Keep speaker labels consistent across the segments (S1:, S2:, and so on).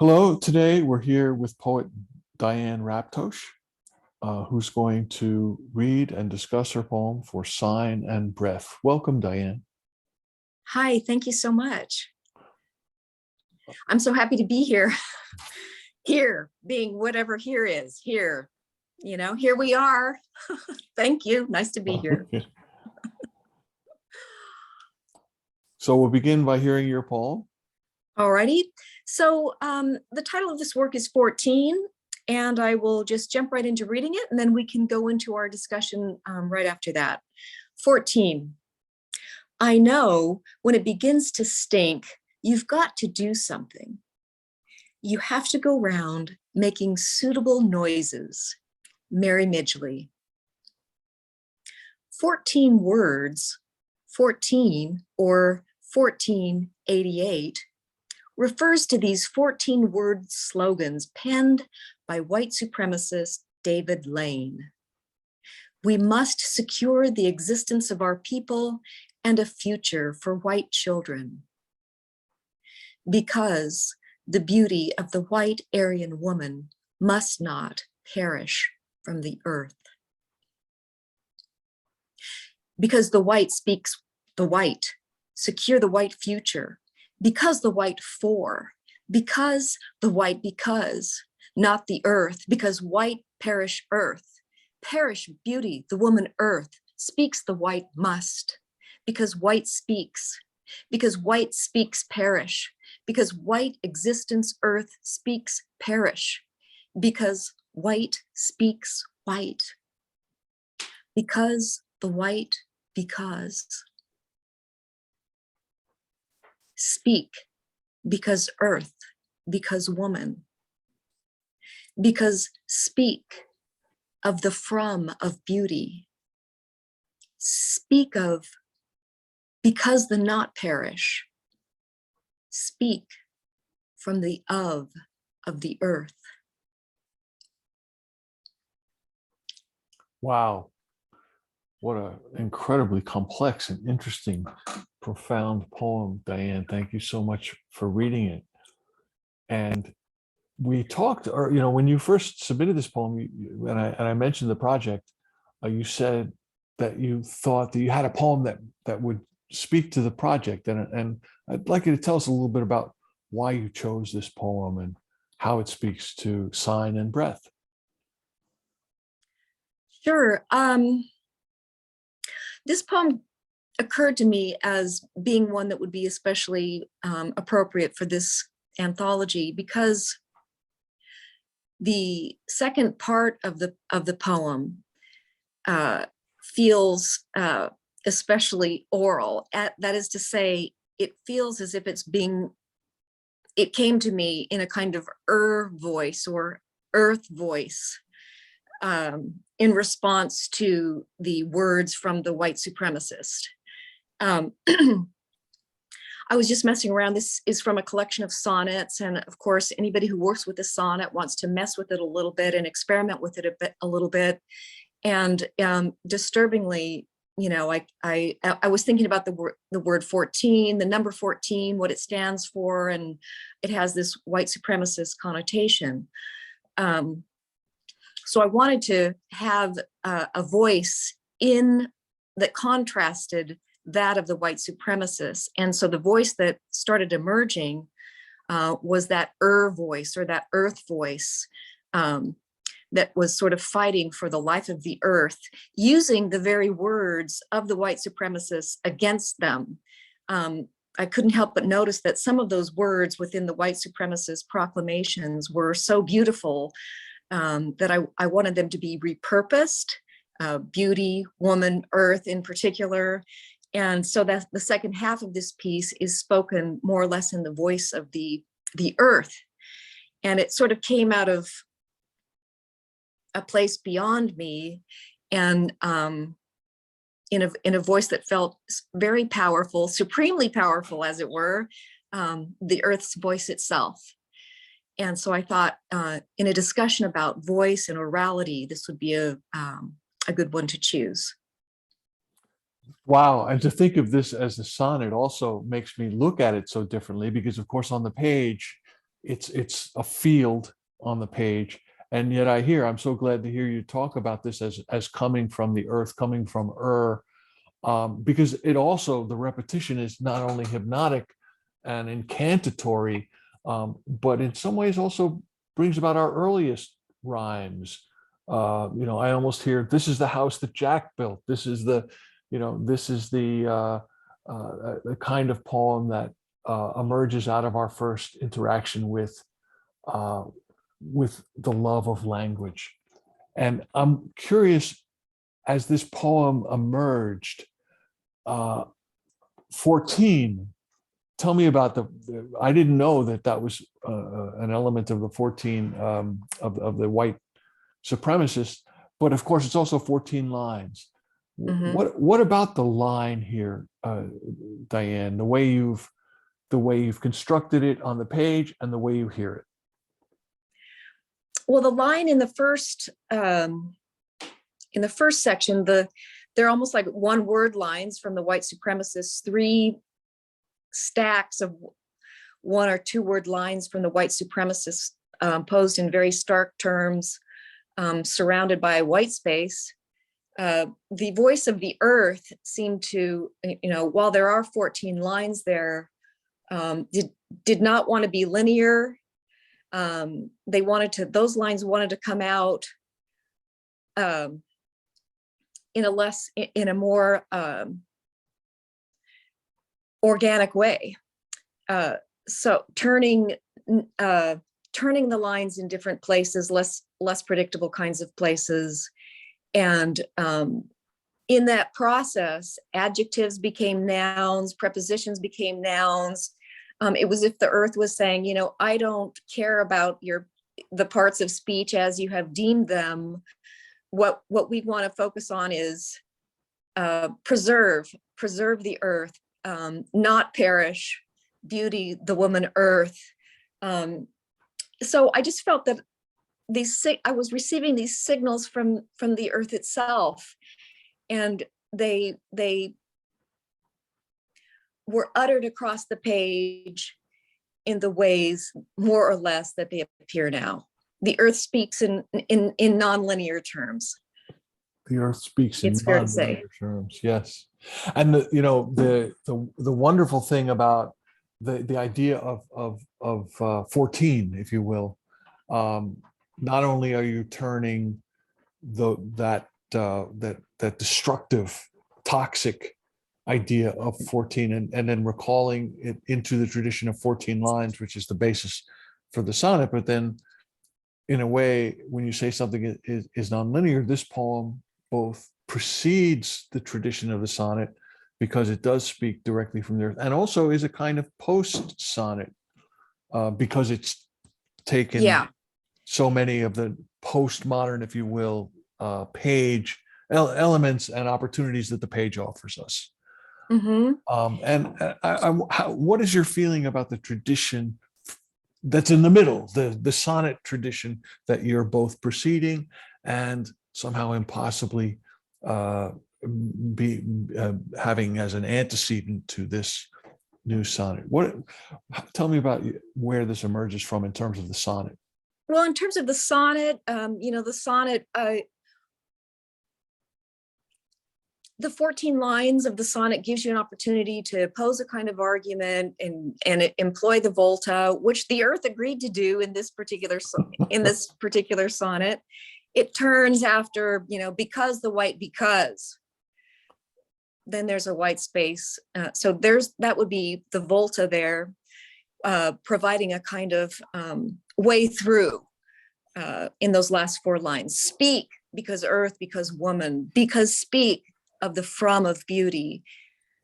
S1: Hello, today we're here with poet Diane Raptosh, who's going to read and discuss her poem for Sign and Breath. Welcome, Diane.
S2: Hi, thank you so much. I'm so happy to be here. Here, being whatever here is, here. Here we are. Thank you. Nice to be here.
S1: So we'll begin by hearing your poem.
S2: Alrighty. So the title of this work is 14, and I will just jump right into reading it, and then we can go into our discussion right after that. 14. I know when it begins to stink, you've got to do something. You have to go round making suitable noises. Mary Midgley. 14 words, 14 or 1488, refers to these 14-word slogans penned by white supremacist David Lane. We must secure the existence of our people and a future for white children. Because the beauty of the white Aryan woman must not perish from the earth. Because the white speaks the white, secure the white future. Because the white for, because the white because, not the earth, because white perish earth, perish beauty, the woman earth, speaks the white must, because white speaks perish, because white existence earth speaks perish, because white speaks white, because the white because. Speak, because earth, because woman, because speak of the from of beauty, speak of because the not perish, speak from the of the earth.
S1: Wow, what an incredibly complex and interesting, profound poem, Diane. Thank you so much for reading it. And we talked, or when you first submitted this poem, and I mentioned the project, you said that you thought that you had a poem that would speak to the project, and I'd like you to tell us a little bit about why you chose this poem and how it speaks to Sign and Breath.
S2: Sure. This poem occurred to me as being one that would be especially appropriate for this anthology, because the second part of the poem feels especially oral. That is to say, it feels as if it came to me in a kind of voice or earth voice, in response to the words from the white supremacist. I was just messing around. This is from a collection of sonnets, and of course, anybody who works with a sonnet wants to mess with it a little bit and experiment with it a little bit. And disturbingly, I was thinking about the word 14, the number 14, what it stands for, and it has this white supremacist connotation. So I wanted to have a voice that contrasted that of the white supremacists. And so the voice that started emerging was that voice, or that earth voice, that was sort of fighting for the life of the earth, using the very words of the white supremacists against them. I couldn't help but notice that some of those words within the white supremacist proclamations were so beautiful that I wanted them to be repurposed, beauty, woman, earth in particular. And so that the second half of this piece is spoken more or less in the voice of the earth. And it sort of came out of a place beyond me, and in a voice that felt very powerful, supremely powerful, as it were, the earth's voice itself. And so I thought, in a discussion about voice and orality, this would be a good one to choose.
S1: Wow, and to think of this as a sonnet also makes me look at it so differently, because of course on the page it's a field on the page. And yet I'm so glad to hear you talk about this as coming from the earth, coming from because it also, the repetition is not only hypnotic and incantatory, but in some ways also brings about our earliest rhymes. I almost hear, this is the house that Jack built. This is the kind of poem that emerges out of our first interaction with the love of language. And I'm curious, as this poem emerged, 14, tell me about I didn't know that was an element of the 14 of the white supremacists, but of course it's also 14 lines.
S2: Mhm.
S1: What about the line here, Diane, the way you've constructed it on the page and the way you hear it?
S2: Well, the line in the first section, they're almost like one word lines from the white supremacists, 3 stacks of 1 or 2 word lines from the white supremacists, posed in very stark terms, surrounded by white space. The voice of the earth seemed to, while there are 14 lines there, did not want to be linear. Those lines wanted to come out in a more organic way. So turning the lines in different places, less predictable kinds of places. And in that process, adjectives became nouns, prepositions became nouns. It was if the earth was saying, I don't care about the parts of speech as you have deemed them. What we want to focus on is preserve the earth, not perish, beauty the woman earth. So I just felt that I was receiving these signals from the earth itself, and they were uttered across the page in the ways, more or less, that they appear now. The earth speaks in nonlinear terms.
S1: The earth speaks in
S2: It's fair to say.
S1: non-linear terms, yes. And the wonderful thing about the idea of 14, if you will, not only are you turning that destructive, toxic idea of 14 and then recalling it into the tradition of 14 lines, which is the basis for the sonnet, but then in a way, when you say something is nonlinear, this poem both precedes the tradition of the sonnet because it does speak directly from the earth, and also is a kind of post-sonnet because it's taken so many of the postmodern, if you will, page elements and opportunities that the page offers us.
S2: Mm-hmm.
S1: What is your feeling about the tradition that's in the middle, the sonnet tradition that you're both preceding and somehow impossibly having as an antecedent to this new sonnet? Tell me about where this emerges from in terms of the sonnet.
S2: Well, in terms of the sonnet, the sonnet, the 14 lines of the sonnet gives you an opportunity to pose a kind of argument and employ the volta, which the earth agreed to do in this particular sonnet. It turns after, because the white, because then there's a white space. So that would be the volta there, providing a kind of way through in those last 4 lines. Speak, because earth, because woman, because speak of the from of beauty,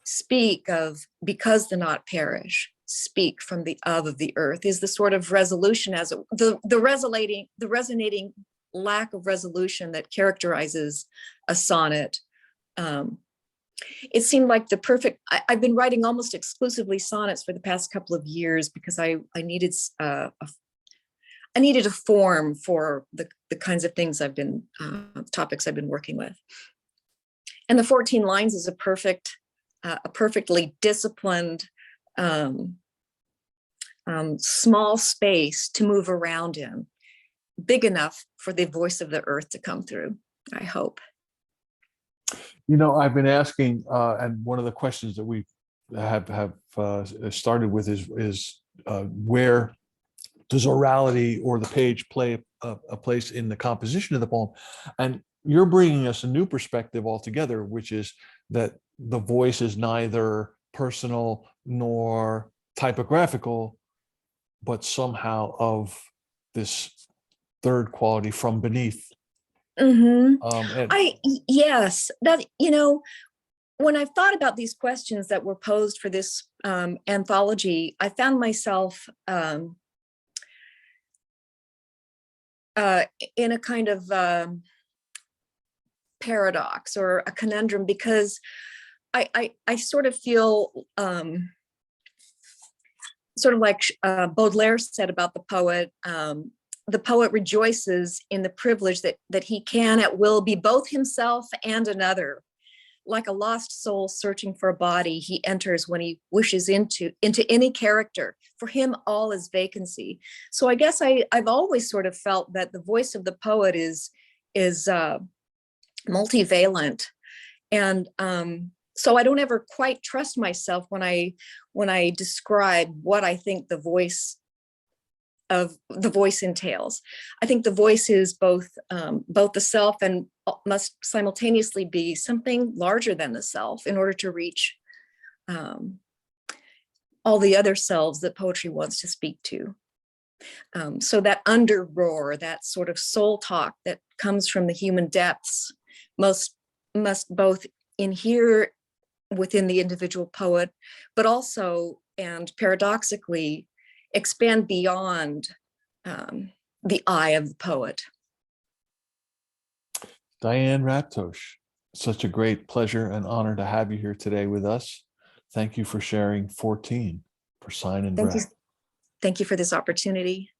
S2: speak of because the not perish, speak from the of the earth, is the sort of resolution, as the resonating lack of resolution that characterizes a sonnet. It seemed like the perfect. I've been writing almost exclusively sonnets for the past couple of years because I needed a form for the kinds of things topics I've been working with. And the 14 lines is a perfectly disciplined small space to move around in, big enough for the voice of the earth to come through, I hope.
S1: You know, I've been asking, and one of the questions that we have started with is where does orality or the page play a place in the composition of the poem? And you're bringing us a new perspective altogether, which is that the voice is neither personal nor typographical, but somehow of this third quality from beneath.
S2: Mm-hmm.
S1: And
S2: Yes, that, when I've thought about these questions that were posed for this anthology, I found myself in a kind of paradox or a conundrum, because I sort of feel sort of like Baudelaire said about the poet rejoices in the privilege that he can at will be both himself and another. Like a lost soul searching for a body, he enters when he wishes into any character. For him, all is vacancy. So I guess I've always sort of felt that the voice of the poet is multivalent, and so I don't ever quite trust myself when I describe what I think the voice entails. I think the voice is both the self and must simultaneously be something larger than the self in order to reach all the other selves that poetry wants to speak to. So that under roar, that sort of soul talk that comes from the human depths, must both inhere within the individual poet, but also, and paradoxically, expand beyond the eye of the poet.
S1: Diane Raptosh, such a great pleasure and honor to have you here today with us. Thank you for sharing 14 for Sign and Breath.
S2: Thank you for this opportunity.